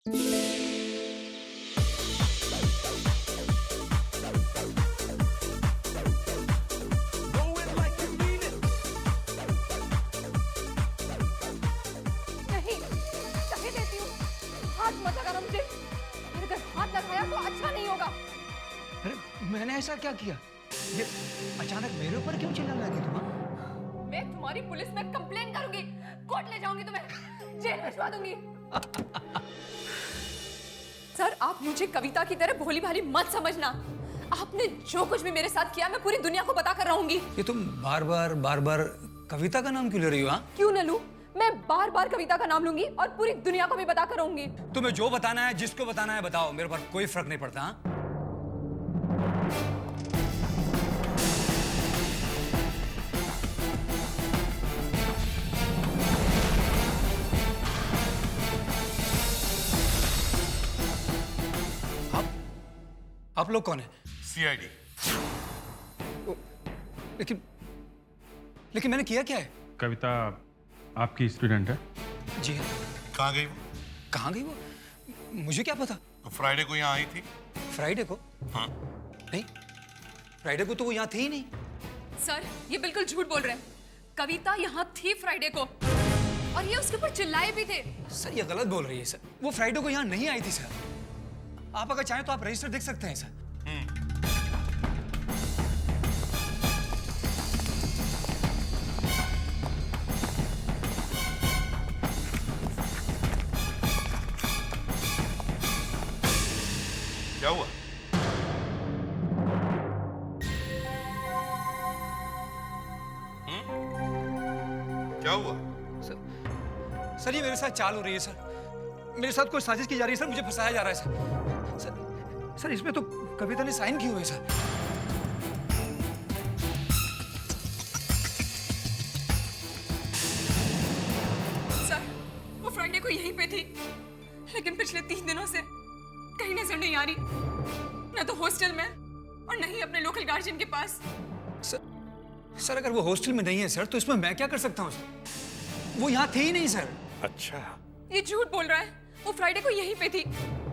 नहीं, कहे देती हूँ, हाथ मत लगाना मुझे। और अगर हाथ लगाया तो अच्छा नहीं होगा। अरे मैंने ऐसा क्या किया? ये अचानक मेरे ऊपर क्यों चिल्लाने लगी तुम? मैं तुम्हारी पुलिस में कंप्लेन करूंगी, कोर्ट ले जाऊंगी तुम्हें, जेल भिजवा दूंगी। सर, आप मुझे कविता की तरह भोली भाली मत समझना। आपने जो कुछ भी मेरे साथ किया मैं पूरी दुनिया को बता कर रहूंगी। ये तुम बार बार कविता का नाम क्यों ले रही हो? हाँ, क्यों न लूं? मैं बार बार कविता का नाम लूंगी और पूरी दुनिया को भी बता कर रहूंगी। तुम्हें जो बताना है, जिसको बताना है बताओ, मेरे पर कोई फर्क नहीं पड़ता। हाँ? आप लोग कौन है? सीआईडी। लेकिन मैंने किया क्या है? कविता आपकी स्टूडेंट है? जी हाँ। कहाँ गई वो? कहाँ गई वो? मुझे क्या पता। तो फ्राइडे को यहाँ आई थी। फ्राइडे को? हाँ। नहीं, फ्राइडे को तो वो यहाँ थी ही नहीं। सर, ये बिल्कुल झूठ बोल रहे हैं। कविता यहाँ थी फ्राइडे को और ये उसके ऊपर चिल्लाए भी थे। सर, ये गलत बोल रही है सर। वो फ्राइडे को यहाँ नहीं आई थी सर। आप अगर चाहें तो आप रजिस्टर देख सकते हैं सर। क्या हुआ? क्या हुआ? सर, ये मेरे साथ चाल हो रही है सर। मेरे साथ कोई साजिश की जा रही है सर। मुझे फंसाया जा रहा है सर। सर, इसमें तो कविता ने साइन किए हुए हैं सर। सर, वो फ्राइडे को यहीं पे थी, लेकिन पिछले 3 दिनों से कहीं नजर नहीं आ रही। न तो हॉस्टल में और न ही अपने लोकल गार्जियन के पास। सर, अगर वो हॉस्टल में नहीं है सर, तो इसमें मैं क्या कर सकता हूँ सर? वो यहाँ थी ही नहीं सर। अच्छा। ये झूठ बोल रहा है। वो फ्राइडे को यहीं पे थी।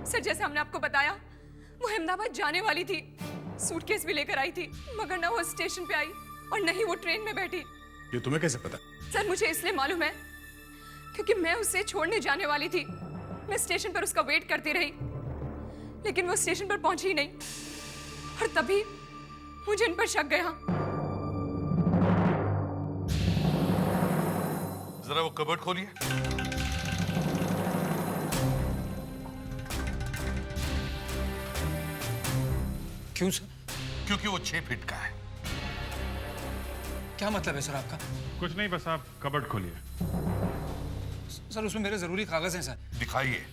सर, जैसे हमने आपको बताया, वो अहमदाबाद जाने वाली थी। सूटकेस भी लेकर आई थी, मगर न वो स्टेशन पे आई और न ही वो ट्रेन में बैठी। ये तुम्हें कैसे पता? सर, मुझे इसलिए मालूम है क्योंकि मैं उसे छोड़ने जाने वाली थी। मैं स्टेशन पर उसका वेट करती रही, लेकिन वो स्टेशन पर पहुंची ही नहीं। और तभी मुझे इन पर शक गया। जरा वो कबर्ड खोलिए। क्यों सर? क्योंकि वो 6 फीट का है। क्या मतलब है सर आपका? कुछ नहीं, बस आप कबर्ड खोलिए। सर, उसमें मेरे जरूरी कागज हैं सर। दिखाइए।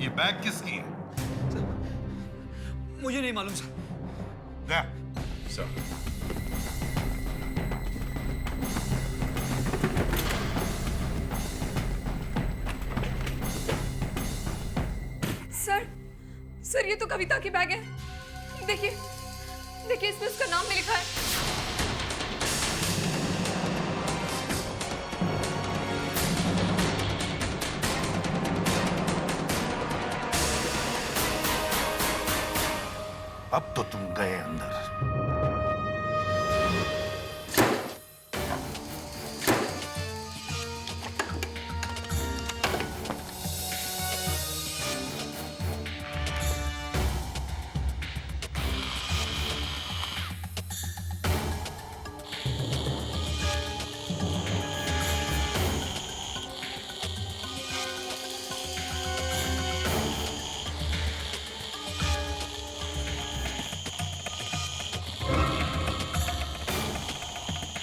ये बैग किसकी है? मुझे नहीं मालूम सर। दे। सर। सर, ये तो कविता की बैग है। देखिए, देखिए, इसमें उसका नाम भी लिखा है। अब तो तुम गए अंदर।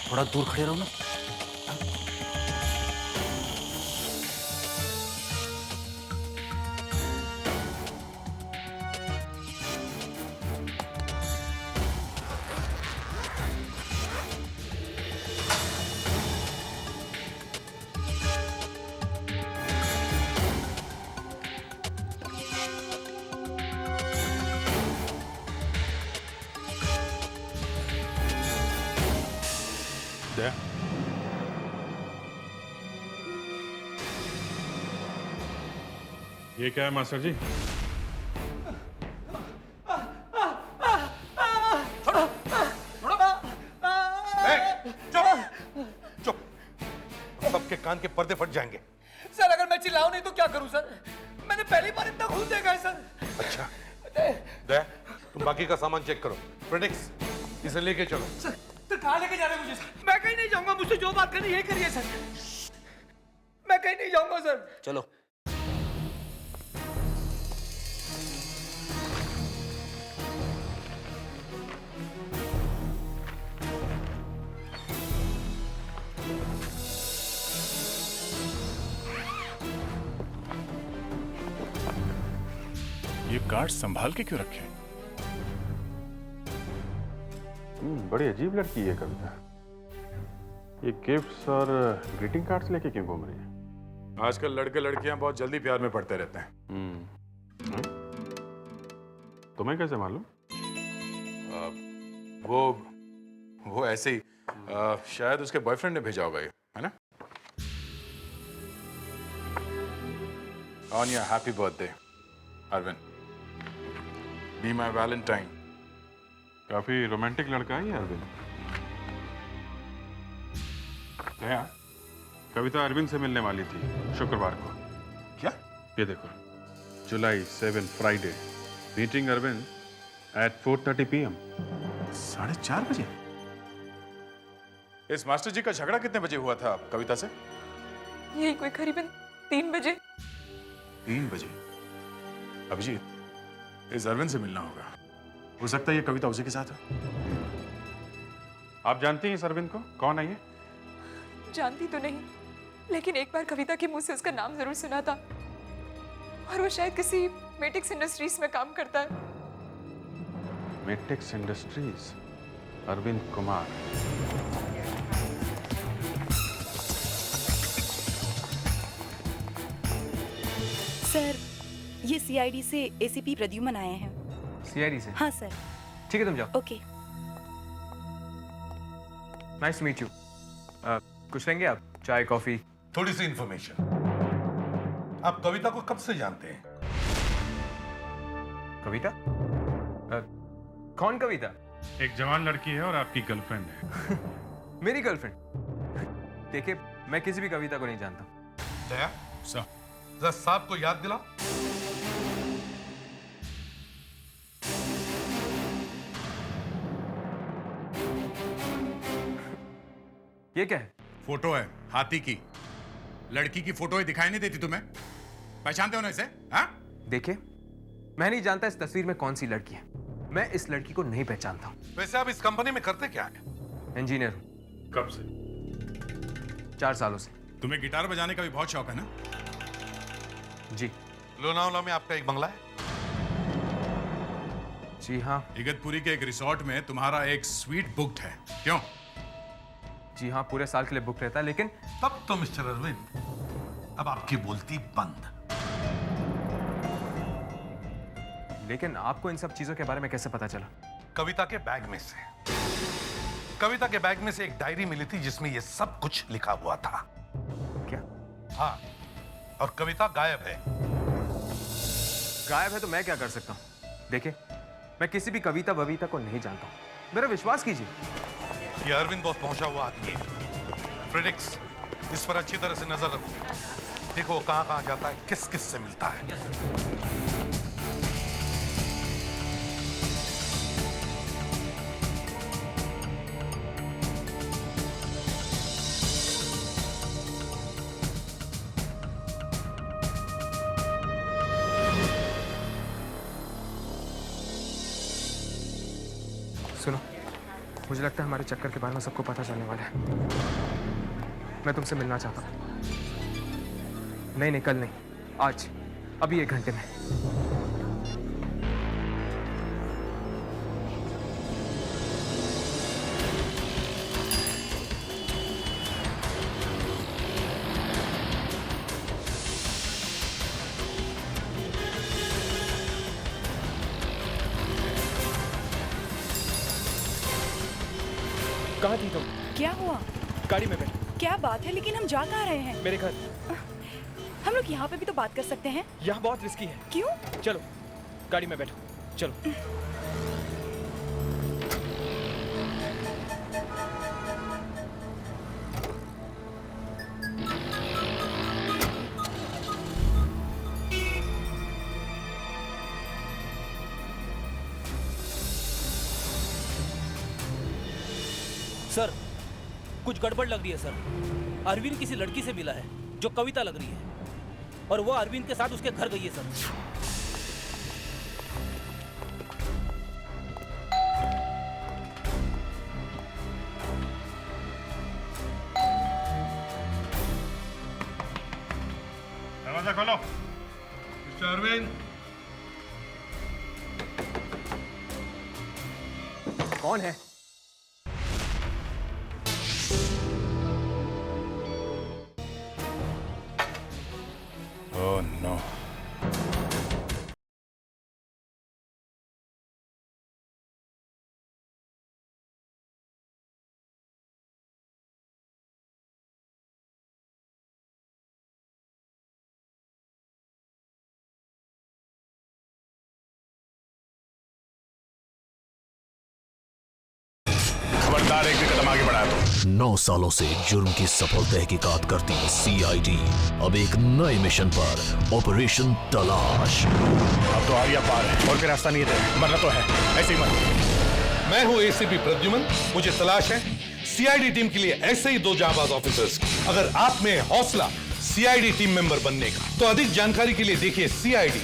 थोड़ा दूर खड़े रहो ना। दया, ये क्या है मास्टर जी? चुप। सबके कान के पर्दे फट जाएंगे। सर अगर मैं चिल्लाऊं नहीं तो क्या करूं सर? मैंने पहली बार इतना खून देखा है सर। अच्छा दया, तुम बाकी का सामान चेक करो। प्रेडिक्स, इसे लेके चलो। सर कहाँ लेके जा रहे हैं मुझे सर? मैं कहीं नहीं जाऊंगा, मुझसे जो बात करनी यही करिए सर। मैं कहीं नहीं जाऊंगा सर। चलो। ये कार्ड संभाल के क्यों रखे? बड़ी अजीब लड़की है कविता। ये गिफ्ट्स और ग्रीटिंग कार्ड्स लेके क्यों घूम रही है? आजकल लड़के लड़कियां बहुत जल्दी प्यार में पड़ते रहते हैं। तुम्हें कैसे मालूम? वो ऐसे ही शायद उसके बॉयफ्रेंड ने भेजा होगा ये, है ना? On your happy birthday Arvind, be my valentine. काफी रोमांटिक लड़का है ये अरविंद। दया, कविता अरविंद से मिलने वाली थी शुक्रवार को। क्या? ये देखो, July 7 Friday, meeting Arvind at 4:30 PM। 4:30 बजे? इस मास्टर जी का झगड़ा कितने बजे हुआ था कविता से? यही कोई करीबन 3 बजे। 3 बजे? अभिजीत, इस अरविंद से मिलना होगा। हो सकता है ये कविता उसी के साथ है। आप जानती हैं इस अरविंद को? कौन है ये? जानती तो नहीं, लेकिन एक बार कविता के मुंह से उसका नाम जरूर सुना था, और वो शायद किसी मेटिक्स इंडस्ट्रीज में काम करता है। मेटिक्स इंडस्ट्रीज, अरविंद कुमार। सर, ये सीआईडी से एसीपी प्रद्युमन आए हैं। सीआईडी से? हाँ सर। ठीक है तुम जाओ। Okay. Nice to meet you. कुछ लेंगे आप? चाय कॉफी? थोड़ी सी इंफॉर्मेशन। आप कविता को कब से जानते हैं? कविता? कौन कविता? एक जवान लड़की है और आपकी गर्लफ्रेंड है। मेरी गर्लफ्रेंड? देखिए, मैं किसी भी कविता को नहीं जानता। दया, सर, जरा साहब को याद दिलाओ। ये क्या है? फोटो है हाथी की। लड़की की फोटो ही दिखाई नहीं देती तुम्हें? पहचानते हो ना इसे? हाँ? देखिए, मैं नहीं जानता इस तस्वीर में कौन सी लड़की है। मैं इस लड़की को नहीं पहचानता हूँ। वैसे आप इस कंपनी में करते क्या है? इंजीनियर हूँ। कब से? 4 सालों से। तुम्हें गिटार बजाने का भी बहुत शौक है ना? जी। लोनावला में आपका एक बंगला है? जी हाँ। इगतपुरी के एक रिसोर्ट में तुम्हारा एक स्वीट बुक्ड है, क्यों? जी हाँ, पूरे साल के लिए बुक रहता है, लेकिन तब तो मिस्टर अरविंद, अब आपकी बोलती बंद। लेकिन आपको इन सब चीजों के बारे में कैसे पता चला? कविता के बैग में से। कविता के बैग में से एक डायरी मिली थी जिसमें यह सब कुछ लिखा हुआ था। क्या? हाँ, और कविता गायब है। गायब है तो मैं क्या कर सकता हूँ? देखिए, मैं किसी भी कविता बविता को नहीं जानता हूँ, मेरा विश्वास कीजिए। यह अरविंद बॉस पहुंचा हुआ आदमी है। प्रेडिक्स, इस पर अच्छी तरह से नजर रखो। देखो कहां कहां जाता है, किस किस से मिलता है। सुनो, मुझे लगता है हमारे चक्कर के बारे में सबको पता चलने वाला है। मैं तुमसे मिलना चाहता हूँ। नहीं नहीं, कल नहीं, आज, अभी 1 घंटे में। कहाँ थी तुम? क्या हुआ? गाड़ी में बैठो। क्या बात है, लेकिन हम जा कहाँ रहे हैं? मेरे घर। हम लोग यहाँ पे भी तो बात कर सकते हैं। यहाँ बहुत रिस्की है। क्यों? चलो गाड़ी में बैठो, चलो। सर, कुछ गड़बड़ लग रही है सर। अरविंद किसी लड़की से मिला है जो कविता लग रही है, और वो अरविंद के साथ उसके घर गई है सर। दरवाजा खोलो। मिस्टर अरविंद, कौन है? Oh no. खबरदार, एक भी कदम आगे बढ़ाया तो 9 सालों से जुर्म की सफल तहकीकात करती सीआईडी अब एक नए मिशन पर, ऑपरेशन तलाश। अब तो आर्या पार है और कोई रास्ता नहीं है, मरना तो है, ऐसे ही मर। मैं हूं एसीपी प्रद्युमन, मुझे तलाश है सीआईडी टीम के लिए ऐसे ही 2 जांबाज ऑफिसर्स की। अगर आप में हौसला सीआईडी टीम मेंबर बनने का, तो अधिक जानकारी के लिए देखिए सीआईडी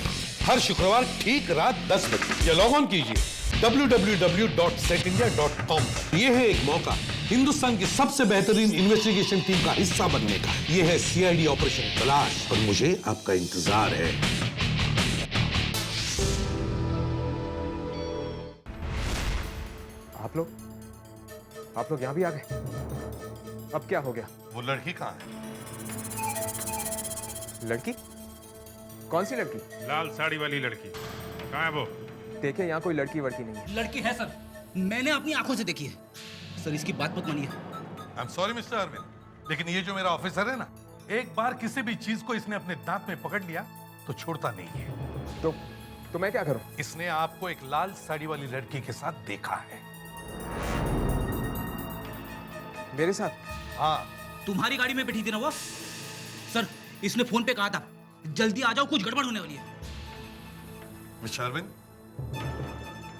हर शुक्रवार ठीक रात 10 बजे, या लॉग ऑन कीजिए www.setindia.com। यह है एक मौका हिंदुस्तान की सबसे बेहतरीन इन्वेस्टिगेशन टीम का हिस्सा बनने का। यह है सीआईडी ऑपरेशन तलाश, और मुझे आपका इंतजार है। आप लोग यहाँ भी आ गए? अब क्या हो गया? वो लड़की कहाँ है? लड़की? कौन सी लड़की? लाल साड़ी वाली लड़की कहाँ है वो? देखिए, यहाँ कोई लड़की वड़की नहीं है। लड़की है सर, मैंने अपनी आंखों से देखी है सर। इसकी बात मत मानिए। I am sorry mister Arvind, लेकिन ये जो मेरा ऑफिसर है ना, एक बार किसी भी चीज को इसने अपने दांत में पकड़ लिया तो छोड़ता नहीं है। तो मैं क्या करूं? इसने आपको एक लाल साड़ी वाली लड़की के साथ देखा है। मेरे साथ? हाँ। तुम्हारी गाड़ी में बैठी थी ना वो? सर, इसने फोन पे कहा था जल्दी आ जाओ, कुछ गड़बड़ होने वाली है। मिस्टर अरविंद,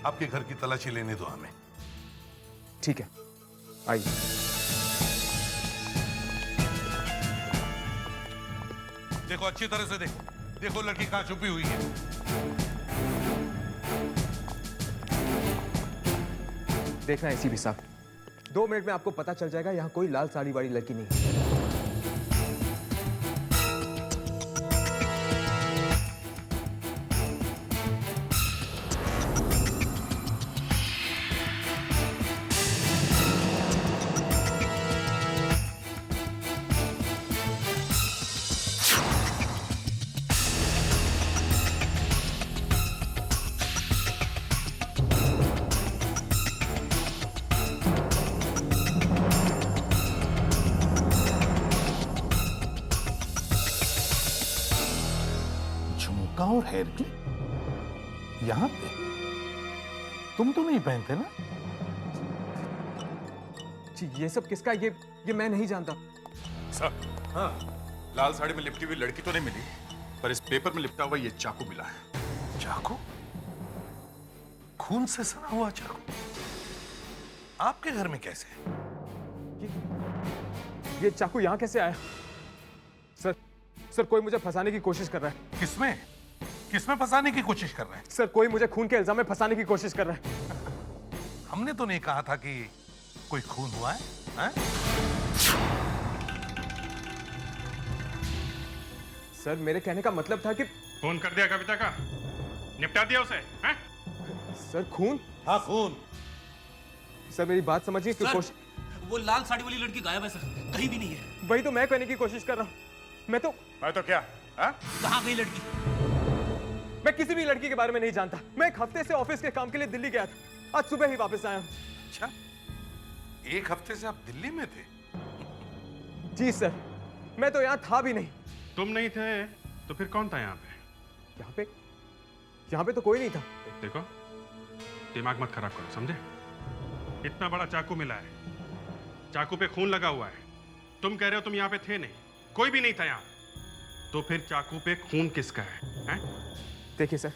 आपके घर की तलाशी लेने दो हमें। ठीक है, आइए। देखो, अच्छी तरह से देखो लड़की कहां छुपी हुई है। देखना एसीपी साहब, 2 मिनट में आपको पता चल जाएगा यहाँ कोई लाल साड़ी वाली लड़की नहीं है। और हेयर क्लिप यहां पे तुम तो नहीं पहनते ना? जी, ये सब किसका? ये मैं नहीं जानता। सर, हाँ, लाल साड़ी में लिपटी हुई लड़की तो नहीं मिली, पर इस पेपर में लिपटा हुआ ये चाकू मिला है। चाकू? खून से सना हुआ चाकू आपके घर में कैसे? ये चाकू यहाँ कैसे आया? सर, कोई मुझे फंसाने की कोशिश कर रहा है। किसमें फंसाने की कोशिश कर रहे हैं? सर, कोई मुझे खून के इल्जाम में फंसाने की कोशिश कर रहा है। हमने तो नहीं कहा था कि कोई खून हुआ है, हैं? सर, मेरे कहने का मतलब था कि फोन कर दिया कविता का, निपटा दिया उसे, हैं? सर, खून? हाँ, खून। सर, मेरी बात समझिए कि कोशिश। वो लाल साड़ी वाली लड़की गायब है सर, कहीं भी नहीं है। वही तो मैं कहने की कोशिश कर रहा हूँ। मैं तो क्या? हाँ? कहाँ गई लड़की? मैं किसी भी लड़की के बारे में नहीं जानता। मैं 1 हफ्ते से ऑफिस के काम के लिए दिल्ली गया था, आज सुबह ही वापस आया हूँ। अच्छा, 1 हफ्ते से आप दिल्ली में थे? जी सर, मैं तो यहाँ था भी नहीं। तुम नहीं थे तो फिर कौन था यहाँ पे? यहाँ पे तो कोई नहीं था। देखो, दिमाग मत खराब करो, समझे? इतना बड़ा चाकू मिला है, चाकू पे खून लगा हुआ है। तुम कह रहे हो तुम यहाँ पे थे नहीं, कोई भी नहीं था यहाँ, तो फिर चाकू पे खून किसका है? देखिए सर,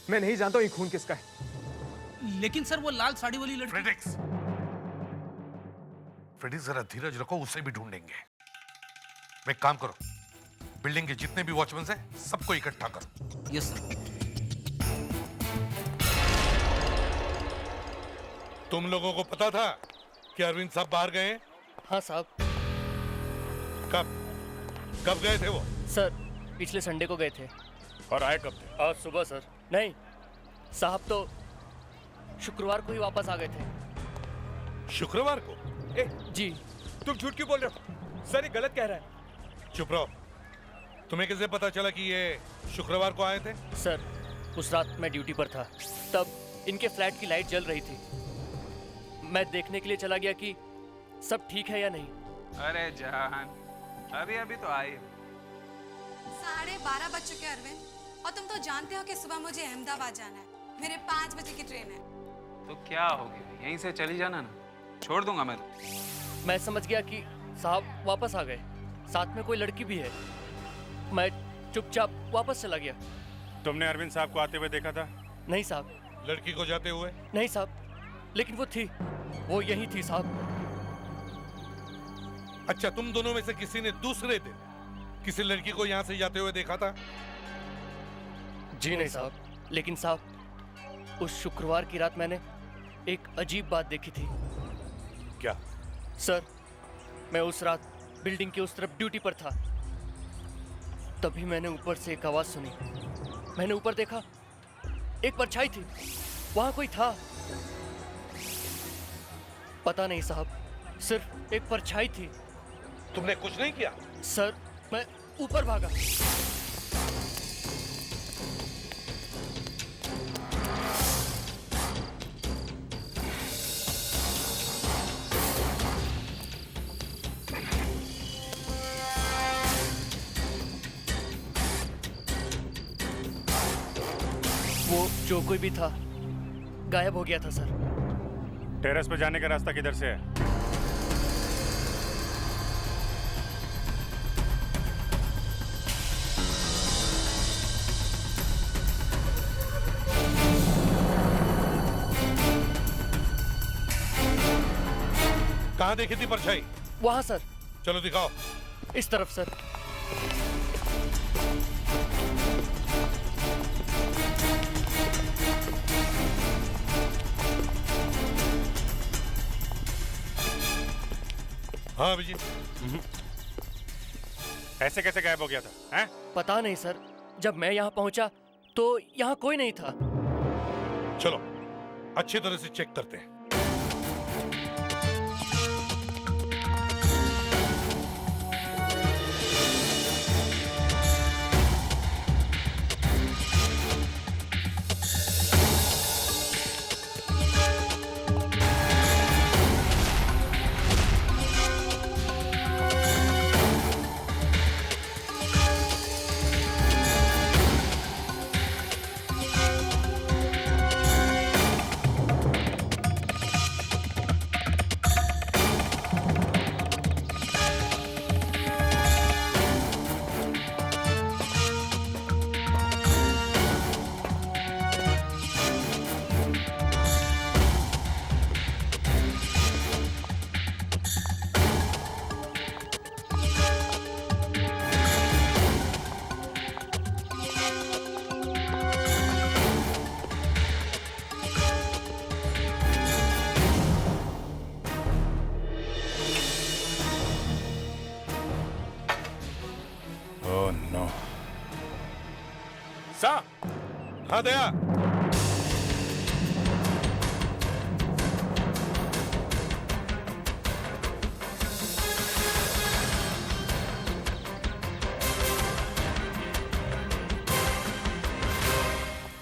मैं नहीं जानता हूँ ये खून किसका है। लेकिन सर वो लाल साड़ी वाली लड़की। फ्रेडिक्स, फ्रेडिक्स जरा धीरज रखो, उसे भी ढूंढेंगे। एक काम करो, बिल्डिंग के जितने भी वॉचमैन हैं सबको इकट्ठा करो। Yes sir. तुम लोगों को पता था कि अरविंद साहब बाहर गए हैं? हाँ साहब। कब गए थे वो? सर पिछले संडे को गए थे। और आए कब थे? आज सुबह सर। नहीं साहब, तो शुक्रवार को ही वापस आ गए थे। शुक्रवार को? जी। तुम झूठ क्यों बोल रहे हो? सर ये गलत कह रहा है। चुप रहो। तुम्हें कैसे पता चला कि ये शुक्रवार को आए थे? सर उस रात मैं ड्यूटी पर था, तब इनके फ्लैट की लाइट जल रही थी। मैं देखने के लिए चला गया कि सब ठीक है या नहीं। अरे जान, अभी अभी तो आई। 12:30 बज चुके अरविंद, और तुम तो जानते हो कि सुबह मुझे अहमदाबाद जाना है। मेरे 5 बजे की ट्रेन है। तो क्या हो गया, यहीं से चली जाना ना, छोड़ दूंगा मैं। मैं समझ गया कि साहब वापस आ गए, साथ में कोई लड़की भी है। मैं चुपचाप वापस चला गया। तुमने अरविंद साहब को आते हुए देखा था? नहीं साहब। लड़की को जाते हुए? नहीं साहब, लेकिन वो थी, वो यही थी साहब। अच्छा, तुम दोनों में से किसी ने दूसरे दिन किसी लड़की को यहाँ से जाते हुए देखा था? जी नहीं साहब, लेकिन साहब उस शुक्रवार की रात मैंने एक अजीब बात देखी थी। क्या? सर मैं उस रात बिल्डिंग के उस तरफ ड्यूटी पर था, तभी मैंने ऊपर से एक आवाज सुनी। मैंने ऊपर देखा, एक परछाई थी, वहां कोई था। पता नहीं साहब, सिर्फ एक परछाई थी। तुमने कुछ नहीं किया? सर मैं ऊपर भागा। वो जो कोई भी था गायब हो गया था सर। टेरेस पे जाने का रास्ता किधर से है? कहाँ देखी थी परछाई? वहां सर। चलो दिखाओ। इस तरफ सर। हाँ अभिजीत। ऐसे कैसे गायब हो गया था? हैं? पता नहीं सर, जब मैं यहाँ पहुंचा तो यहाँ कोई नहीं था। चलो अच्छी तरह से चेक करते हैं। हाँ दया।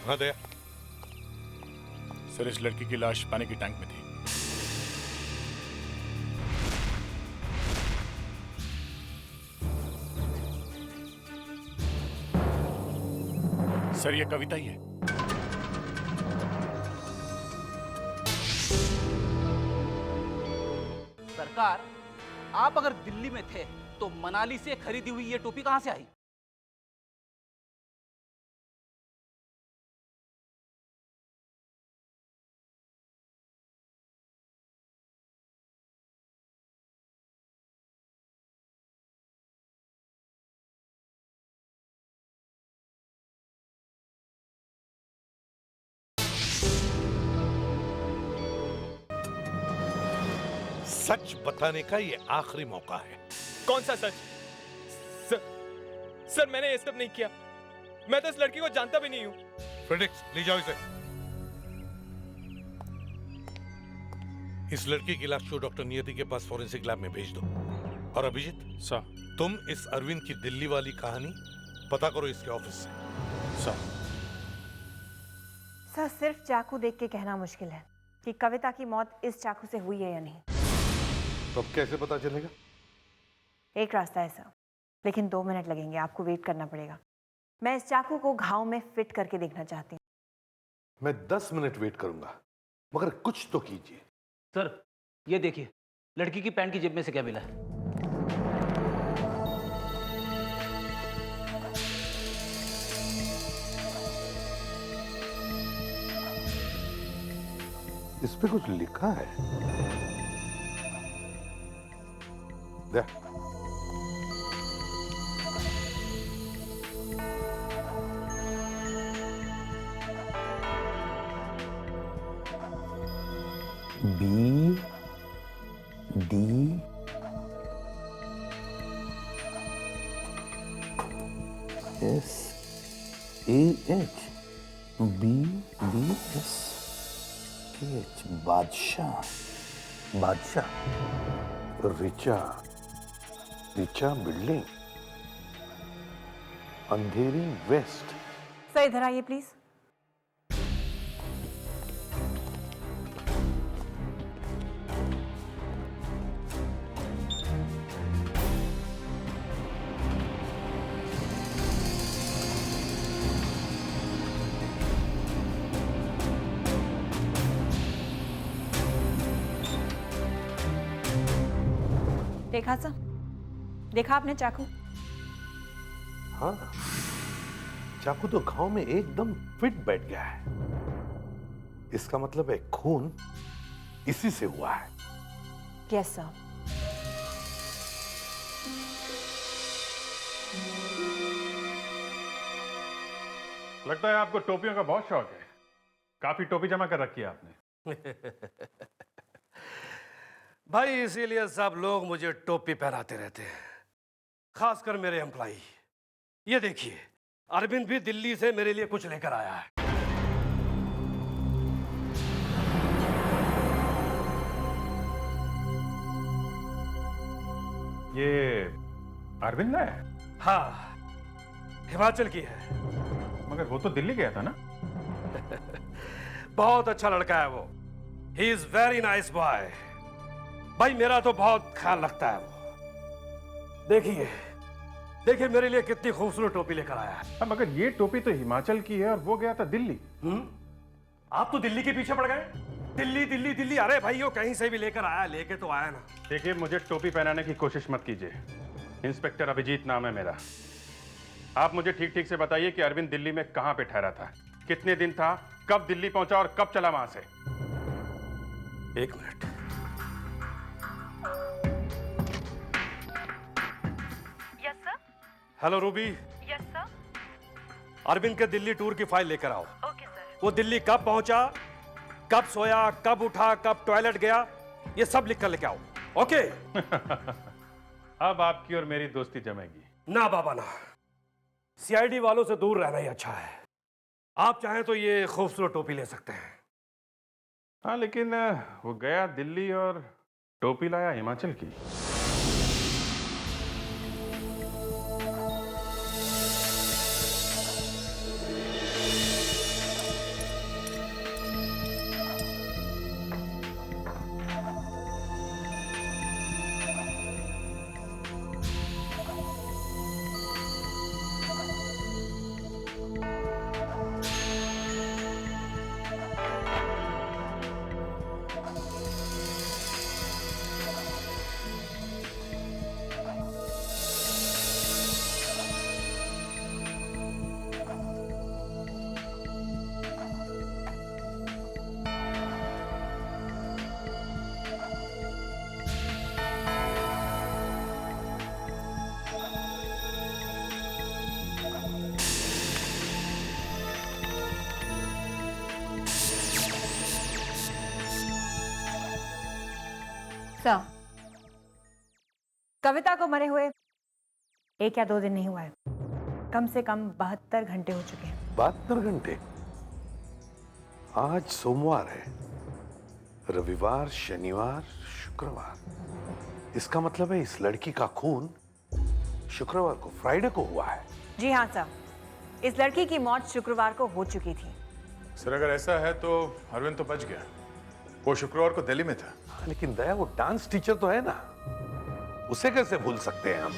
हाँ दया। सर इस लड़की की लाश पानी की टैंक में थी। सर ये कविता ही है। सरकार, आप अगर दिल्ली में थे तो मनाली से खरीदी हुई ये टोपी कहां से आई? सच बताने का ये आखिरी मौका है। कौन सा सच? सर मैंने ये सब नहीं किया। मैं तो इस लड़की को जानता भी नहीं हूँ। फ्रेडिक्स, ले जाओ इसे। इस लड़की की लाश को डॉक्टर नियति के पास फॉरेंसिक लैब में भेज दो। और अभिजीत सर, तुम इस अरविंद की दिल्ली वाली कहानी पता करो इसके ऑफिस से। सर सिर्फ चाकू देख के कहना मुश्किल है कि कविता की मौत इस चाकू से हुई है या नहीं। तो अब कैसे पता चलेगा? एक रास्ता है सर, लेकिन 2 मिनट लगेंगे, आपको वेट करना पड़ेगा। मैं इस चाकू को घाव में फिट करके देखना चाहती हूँ। मैं 10 मिनट वेट करूंगा, मगर कुछ तो कीजिए। सर, ये देखिए, लड़की की पैंट की जेब में से क्या मिला है? इस पे कुछ लिखा है। देख। BDSEH बादशाह रिचा बिल्डिंग, अंधेरी वेस्ट। सर इधर आइए प्लीज। देखा सर, देखा आपने चाकू? हाँ, चाकू तो घाव में एकदम फिट बैठ गया है। इसका मतलब है खून इसी से हुआ है। Yes sir. लगता है आपको टोपियों का बहुत शौक है। काफी टोपी जमा कर रखी है आपने। भाई इसीलिए सब लोग मुझे टोपी पहनाते रहते हैं, खासकर मेरे एम्प्लॉई। ये देखिए, अरविंद भी दिल्ली से मेरे लिए कुछ लेकर आया है। ये अरविंद है? हाँ, हिमाचल की है। मगर वो तो दिल्ली गया था ना? बहुत अच्छा लड़का है वो। He is very nice boy. भाई मेरा तो बहुत ख्याल रखता है वो। देखिए देखिए मेरे लिए कितनी खूबसूरत टोपी लेकर आया है। मगर ये टोपी तो हिमाचल की है और वो गया था दिल्ली। आप तो दिल्ली के पीछे पड़ गए। दिल्ली दिल्ली दिल्ली। अरे भाइयों, कहीं से भी लेकर आया, लेके तो आया ना। देखिए, मुझे टोपी पहनाने की कोशिश मत कीजिए। इंस्पेक्टर अभिजीत नाम है मेरा। आप मुझे ठीक ठीक से बताइए कि अरविंद दिल्ली में कहां पे ठहरा था, कितने दिन था, कब दिल्ली पहुंचा और कब चला वहां से। 1 minute. Yes sir. Hello Ruby. Yes sir. Arvind के दिल्ली टूर की फाइल लेकर आओ। Okay sir. वो दिल्ली कब पहुंचा, कब सोया, कब उठा, कब टॉयलेट गया, ये सब लिख कर लेके आओ। ओके। अब आपकी और मेरी दोस्ती जमेगी। ना बाबा ना, सीआईडी वालों से दूर रहना ही अच्छा है। आप चाहें तो ये खूबसूरत टोपी ले सकते हैं। हाँ, लेकिन वो गया दिल्ली और टोपी लाया हिमाचल की। सर, कविता को मरे हुए 1 या 2 दिन नहीं हुआ है, कम से कम 72 घंटे हो चुके हैं। 72 घंटे? आज सोमवार है, रविवार, शनिवार, शुक्रवार। इसका मतलब है इस लड़की का खून शुक्रवार को, फ्राइडे को हुआ है। जी हाँ सर, इस लड़की की मौत शुक्रवार को हो चुकी थी। सर अगर ऐसा है तो अरविंद तो बच गया, वो शुक्रवार को दिल्ली में था। लेकिन दया, वो डांस टीचर तो है ना, उसे कैसे भूल सकते हैं हम?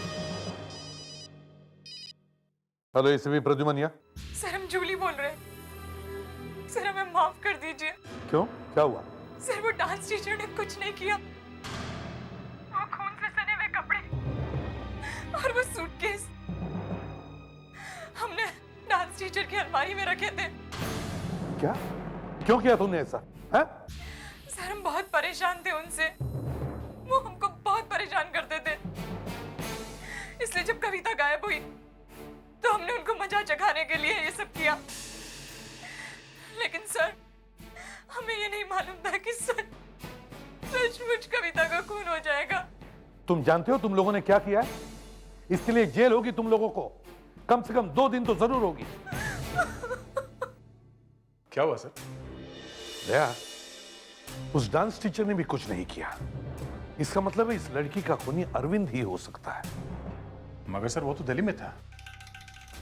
हेलो एसीपी प्रद्युमन या? सर हम जूली बोल रहे हैं। सर हमें माफ कर दीजिए। क्यों, क्या हुआ? सर वो डांस टीचर ने कुछ नहीं किया। वो खून से सने हुए कपड़े और वो सूटकेस हमने डांस टीचर की अलमारी में रखे थे। क्या? क्यों किया तुमने ऐसा? है? सर हम बहुत परेशान थे उनसे, वो हमको बहुत परेशान करते थे, इसलिए जब कविता गायब हुई तो हमने उनको मजा चखाने के लिए ये सब किया। लेकिन सर हमें ये नहीं मालूम था कि सचमुच कविता का खून हो जाएगा। तुम जानते हो तुम लोगों ने क्या किया है? इसके लिए जेल होगी तुम लोगों को, कम से कम 2 दिन तो जरूर होगी। क्या हुआ सर? दया, उस डांस टीचर ने भी कुछ नहीं किया। इसका मतलब है इस लड़की का खूनी अरविंद ही हो सकता है। मगर सर वो तो दिल्ली में था।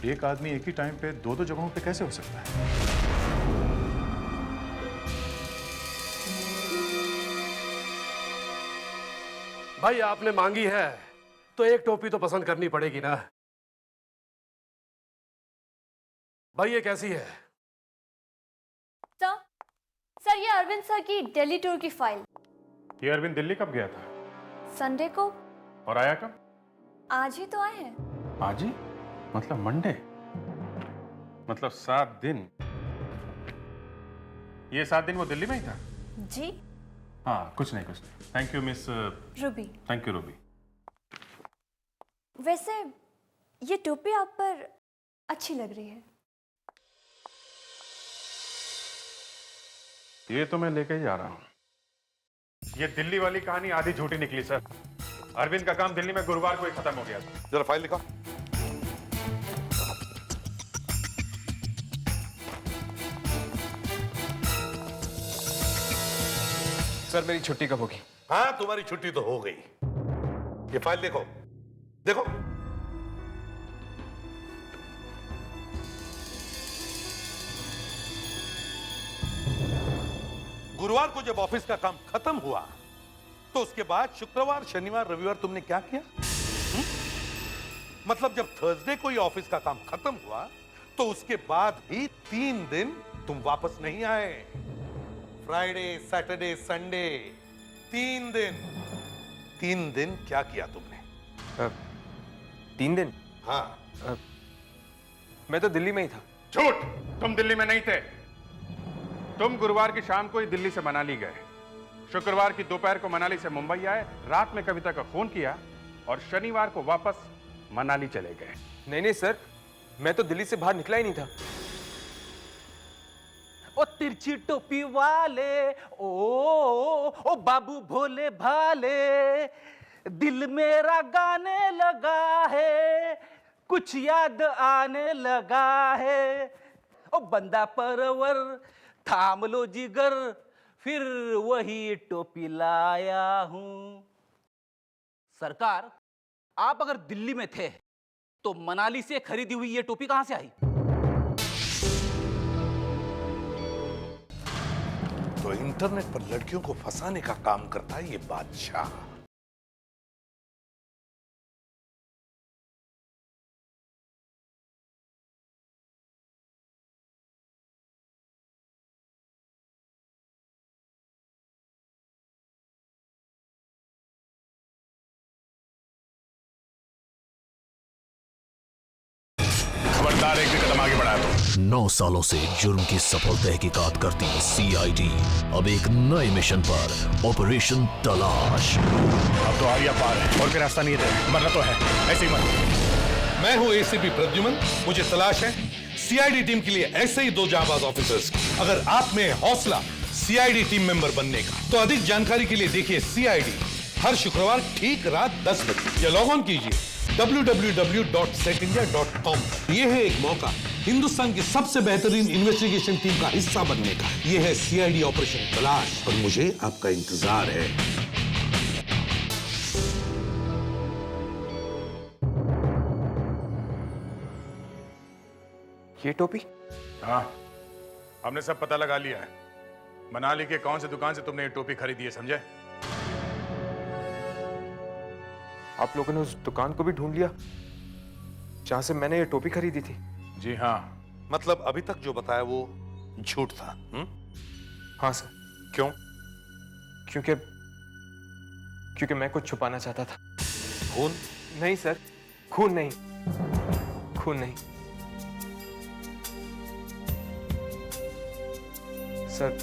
एक आदमी एक ही टाइम पे 2 जगहों पे कैसे हो सकता है? भाई आपने मांगी है तो एक टोपी तो पसंद करनी पड़ेगी ना। भाई ये कैसी है? सर ये अरविंद सर की दिल्ली टूर की फाइल। ये अरविंद दिल्ली कब गया था? संडे को। और आया कब? आज ही तो आए हैं। आज ही? मतलब मंडे? मतलब 7 दिन? ये 7 दिन वो दिल्ली में ही था? जी हाँ, कुछ नहीं। Thank you miss Ruby. Thank you Ruby. वैसे ये टोपी आप पर अच्छी लग रही है। ये तो मैं लेके ही जा रहा हूं। ये दिल्ली वाली कहानी आधी झूठी निकली सर। अरविंद का काम दिल्ली में गुरुवार को ही खत्म हो गया था। जरा फाइल दिखाओ। सर मेरी छुट्टी कब होगी? हाँ, तुम्हारी छुट्टी तो हो गई। ये फाइल देखो, देखो। गुरुवार को जब ऑफिस का काम खत्म हुआ तो उसके बाद शुक्रवार, शनिवार, रविवार तुमने क्या किया? मतलब जब थर्सडे को ही ऑफिस का काम खत्म हुआ तो उसके बाद भी 3 दिन तुम वापस नहीं आए। फ्राइडे, सैटरडे, संडे, 3 दिन। 3 दिन क्या किया तुमने? 3 दिन? हाँ। मैं तो दिल्ली में ही था। झूठ! तुम दिल्ली में नहीं थे। तुम गुरुवार की शाम को ही दिल्ली से मनाली गए, शुक्रवार की दोपहर को मनाली से मुंबई आए, रात में कविता का खून किया और शनिवार को वापस मनाली चले गए। नहीं सर, मैं तो दिल्ली से बाहर निकला ही नहीं था। ओ तिरछी टोपी वाले, ओ बाबू भोले भाले, दिल मेरा गाने लगा है, कुछ याद आने लगा है। ओ बंदा परवर थाम लो जिगर, फिर वही टोपी लाया हूं। सरकार, आप अगर दिल्ली में थे तो मनाली से खरीदी हुई ये टोपी कहां से आई? तो इंटरनेट पर लड़कियों को फंसाने का काम करता है ये बादशाह। खबरदार, एक भी कदम आगे बढ़ाया तो 9 सालों से जुर्म की सफल तहकीकात करती सीआईडी अब एक नए मिशन पर, ऑपरेशन तलाश। अब तो आर्या पार है और फिर रास्ता नहीं है, मरना तो है, ऐसे ही मर। मैं हूं एसीपी प्रद्युमन, मुझे तलाश है सीआईडी टीम के लिए ऐसे ही 2 जांबाज ऑफिसर्स। अगर आप में हौसला सीआईडी टीम मेंबर बनने का तो अधिक जानकारी के लिए देखिए सीआईडी हर शुक्रवार ठीक रात 10 बजे या लॉग ऑन कीजिए www.setindia.com। यह है एक मौका हिंदुस्तान की सबसे बेहतरीन इन्वेस्टिगेशन टीम का हिस्सा बनने का। यह है सीआईडी ऑपरेशन तलाश और मुझे आपका इंतजार है। ये टोपी? हाँ, हमने सब पता लगा लिया है। मनाली के कौन सी दुकान से तुमने ये टोपी खरीदी है, समझे? आप लोगों ने उस दुकान को भी ढूंढ लिया जहां से मैंने ये टोपी खरीदी थी? जी हाँ। मतलब अभी तक जो बताया वो झूठ था? हाँ सर। क्यों? क्योंकि मैं कुछ छुपाना चाहता था। खून? नहीं सर, खून नहीं, खून नहीं सर।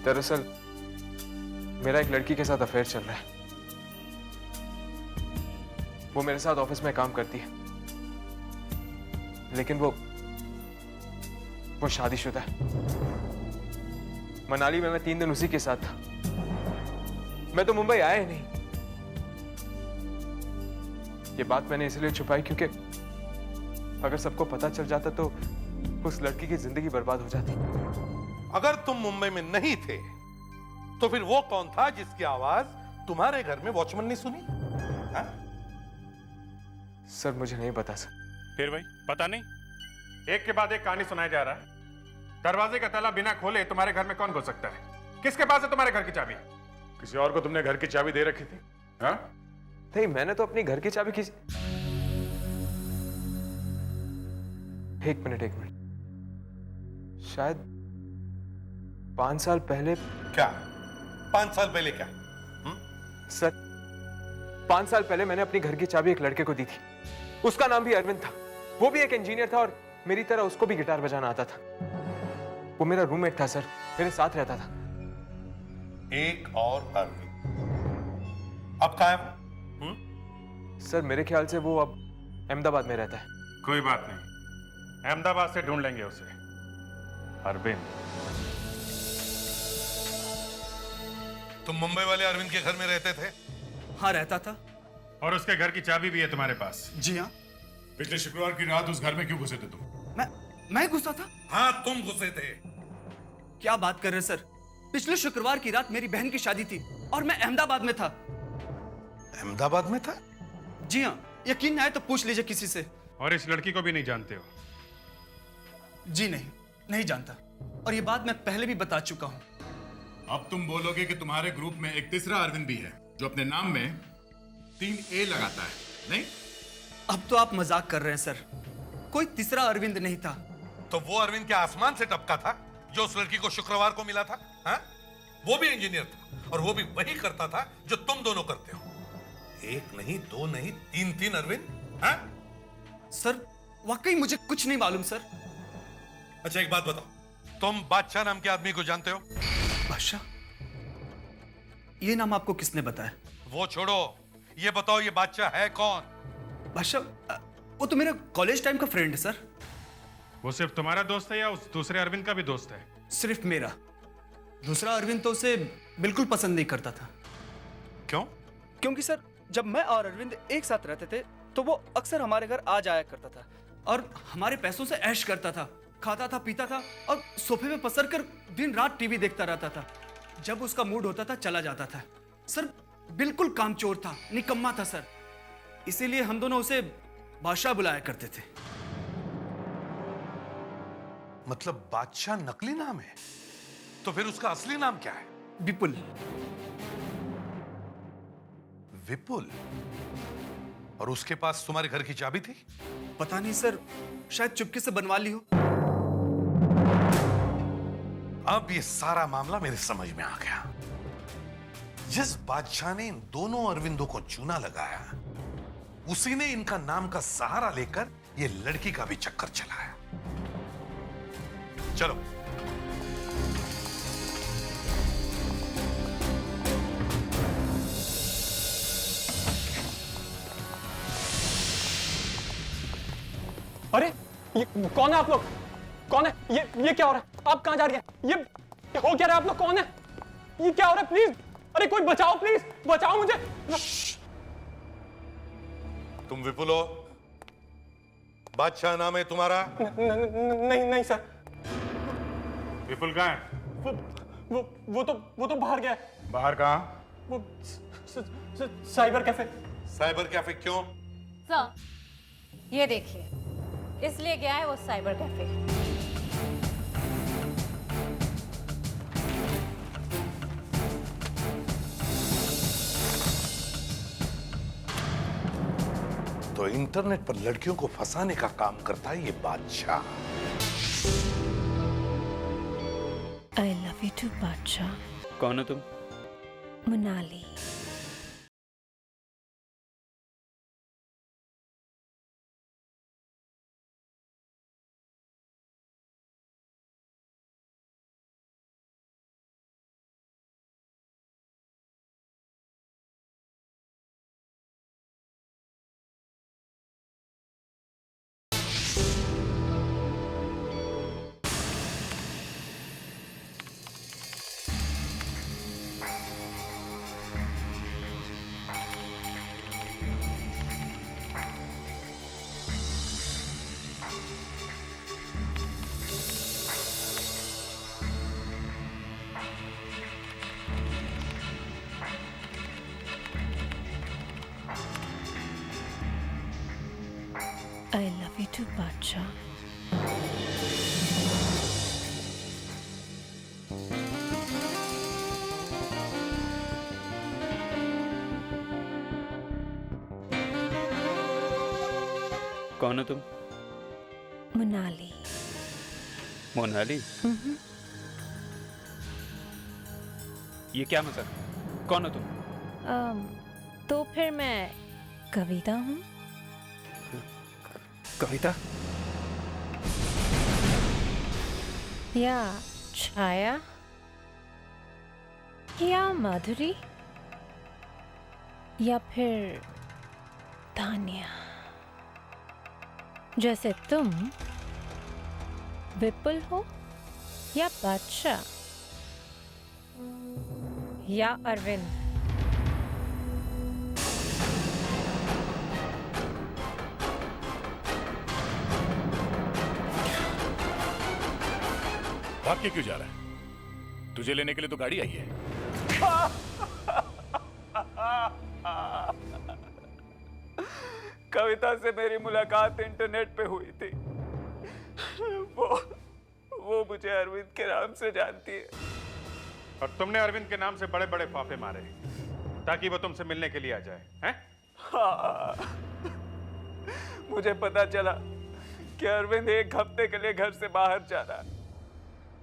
दरअसल मेरा एक लड़की के साथ अफेयर चल रहा है। वो मेरे साथ ऑफिस में काम करती है, लेकिन वो शादीशुदा है। मनाली में मैं 3 दिन उसी के साथ था। मैं तो मुंबई आया ही नहीं। ये बात मैंने इसलिए छुपाई क्योंकि अगर सबको पता चल जाता तो उस लड़की की जिंदगी बर्बाद हो जाती। अगर तुम मुंबई में नहीं थे तो फिर वो कौन था जिसकी आवाज तुम्हारे घर में वॉचमैन ने सुनी? हा? सर मुझे नहीं पता सर। फिर भाई पता नहीं? एक के बाद एक कहानी सुनाया जा रहा है। दरवाजे का ताला बिना खोले तुम्हारे घर में कौन घुस सकता है? किसके पास है तुम्हारे घर की चाबी? किसी और को तुमने घर की चाबी दे रखी थी? हाँ? नहीं, मैंने तो अपनी घर की चाबी किसी... एक मिनट। शायद 5 साल पहले। क्या 5 साल पहले? क्या सर 5 साल पहले मैंने अपनी घर की चाबी एक लड़के को दी थी। उसका नाम भी अरविंद था। वो भी एक इंजीनियर था और मेरी तरह उसको भी गिटार बजाना आता था। वो मेरा रूममेट था सर, मेरे साथ रहता था। एक और अरविंद अब कहाँ है? सर मेरे ख्याल से वो अब अहमदाबाद में रहता है। कोई बात नहीं, अहमदाबाद से ढूंढ लेंगे उसे। अरविंद, तुम मुंबई वाले अरविंद के घर में रहते थे? हाँ रहता था। और उसके घर की चाबी भी है तुम्हारे पास? जी हाँ। पिछले शुक्रवार की रात उस घर में क्यों घुसे थे तुम? मैं घुसा था? हाँ तुम घुसे थे। क्या बात कर रहे हैं सर? पिछले शुक्रवार की रात मेरी बहन की शादी थी और मैं अहमदाबाद में था। अहमदाबाद में था? जी हाँ, यकीन नहीं आए तो पूछ लीजिए किसी से। और इस लड़की को भी नहीं जानते हो? जी नहीं जानता। और ये बात मैं पहले भी बता चुका हूँ। अब तुम बोलोगे कि तुम्हारे ग्रुप में एक तीसरा अरविंद भी है जो अपने नाम में 3 A लगाता है, नहीं? अब तो आप मजाक कर रहे हैं सर। कोई तीसरा अरविंद नहीं था। तो वो अरविंद क्या आसमान से टपका था जो उस लड़की को शुक्रवार को मिला था? हा? वो भी इंजीनियर था और वो भी वही करता था जो तुम दोनों करते हो। 1 नहीं, 2 नहीं, 3 अरविंद। हा? सर वाकई मुझे कुछ नहीं मालूम सर। अच्छा एक बात बताओ, तुम बादशाह नाम के आदमी को जानते हो? बादशाह? ये नाम आपको किसने बताया? वो छोड़ो, ये बताओ ये बादशाह है कौन? बादशाह वो तो मेरा कॉलेज टाइम का फ्रेंड है सर। वो सिर्फ तुम्हारा दोस्त है या उस दूसरे अरविंद का भी दोस्त है? सिर्फ मेरा। दूसरा अरविंद तो उसे बिल्कुल पसंद नहीं करता था। क्यों? क्योंकि सर जब मैं और अरविंद एक साथ रहते थे तो वो अक्सर हमारे घर आ जाया करता था और हमारे पैसों से ऐश करता था, खाता था, पीता था और सोफे में पसर कर दिन रात टीवी देखता रहता था। जब उसका मूड होता था चला जाता था। सर बिल्कुल कामचोर था, निकम्मा था सर। इसीलिए हम दोनों उसे बादशाह बुलाया करते थे। मतलब बादशाह नकली नाम है? तो फिर उसका असली नाम क्या है? विपुल। विपुल? और उसके पास तुम्हारे घर की चाबी थी? पता नहीं सर, शायद चुपके से बनवा ली हो। अब ये सारा मामला मेरे समझ में आ गया। जिस बादशाह ने इन दोनों अरविंदों को चूना लगाया, उसी ने इनका नाम का सहारा लेकर ये लड़की का भी चक्कर चलाया। चलो अरे ये कौन है आप लोग? कौन है ये क्या हो रहा है? आप कहां जा रही हैं? ये हो क्या रहा है? आप लोग कौन है? ये क्या हो रहा है? प्लीज अरे कोई बचाओ प्लीज, बचाओ मुझे। तुम विपुल हो? बादशाह नाम है तुम्हारा? नहीं नहीं सर। विपुल कहाँ है? वो तो बाहर गया है। बाहर कहाँ? वो साइबर कैफे। साइबर कैफे क्यों? सर ये देखिए, इसलिए गया है वो साइबर कैफे। तो इंटरनेट पर लड़कियों को फंसाने का काम करता है ये बादशाह। आई लव यू टू बादशाह। कौन हो तुम? Manali. I love you too, Bacha. कौन हो तुम? Monali. मोनाली? ये क्या मजाक? कौन हो तुम? तो फिर मैं कविता हूँ। कविता? या छाया या माधुरी या फिर तान्या। जैसे तुम विपुल हो या बादशाह या अरविंद। भाग के क्यों जा रहा है? तुझे लेने के लिए तो गाड़ी आई है। कविता से मेरी मुलाकात इंटरनेट पे हुई थी। वो मुझे अरविंद के नाम से जानती है। और तुमने अरविंद के नाम से बड़े बड़े फाफे मारे ताकि वो तुमसे मिलने के लिए आ जाए, हैं? हाँ। मुझे पता चला कि अरविंद एक हफ्ते के लिए घर से बाहर जा रहा है।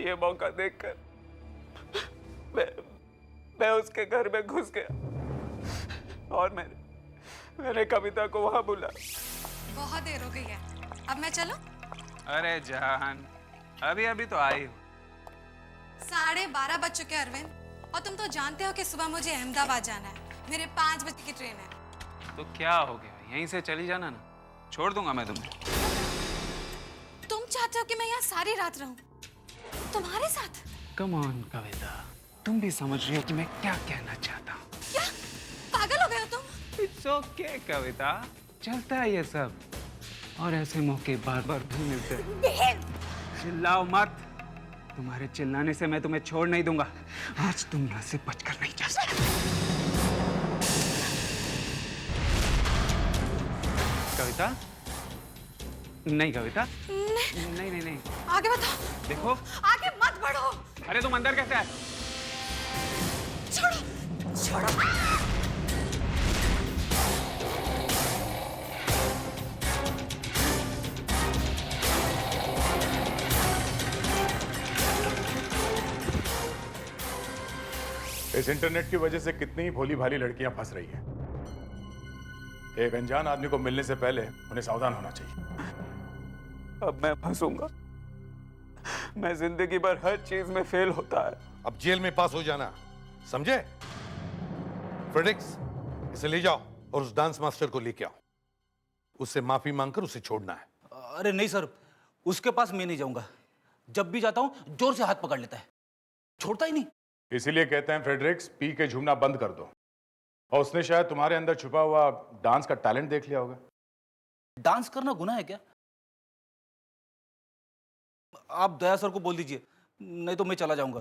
ये मौका देखकर मैं उसके घर में घुस गया और मैंने कविता को वहां बुला। बहुत देर हो गई है, अब मैं चलूं? अरे जान, अभी अभी तो आई हूँ। 12:30 बज चुके हैं अरविंद, और तुम तो जानते हो कि सुबह मुझे अहमदाबाद जाना है। मेरे 5 बजे की ट्रेन है। तो क्या हो गया, यहीं से चली जाना ना, छोड़ दूंगा मैं तुम्हें। तुम चाहते हो कि मैं यहाँ सारी रात रहूं तुम्हारे साथ? कम ऑन कविता, तुम भी समझ रही हो कि मैं क्या कहना चाहता हूँ। क्या पागल हो गए हो तुम? इट्स ओके कविता, चलता है ये सब, और ऐसे मौके बार बार भी मिलते हैं। चिल्लाओ मत, तुम्हारे चिल्लाने से मैं तुम्हें छोड़ नहीं दूंगा। आज तुम यहाँ से बचकर नहीं जा सकते। कविता? नहीं कविता, नहीं नहीं नहीं, आगे बताओ। देखो आगे मत बढ़ो। अरे तुम अंदर कैसे आए? छोड़ो छोड़ो। इस इंटरनेट की वजह से कितनी ही भोली भाली लड़कियां फंस रही हैं। एक अनजान आदमी को मिलने से पहले उन्हें सावधान होना चाहिए। अब मैं फंसूंगा। मैं जिंदगी भर हर चीज में फेल होता है। अब जेल में पास हो जाना, समझे? फ्रेडिक्स, इसे ले जाओ और उस डांस मास्टर को लेके आओ। उससे माफी मांगकर उसे छोड़ना है। अरे नहीं सर, उसके पास मैं नहीं जाऊंगा। जब भी जाता हूं जोर से हाथ पकड़ लेता है, छोड़ता ही नहीं। इसीलिए कहते हैं फ्रेडरिक्स, पी के झूमना बंद कर दो। और उसने शायद तुम्हारे अंदर छुपा हुआ डांस का टैलेंट देख लिया होगा। डांस करना गुनाह है क्या? आप दया सर को बोल दीजिए, नहीं तो मैं चला जाऊंगा।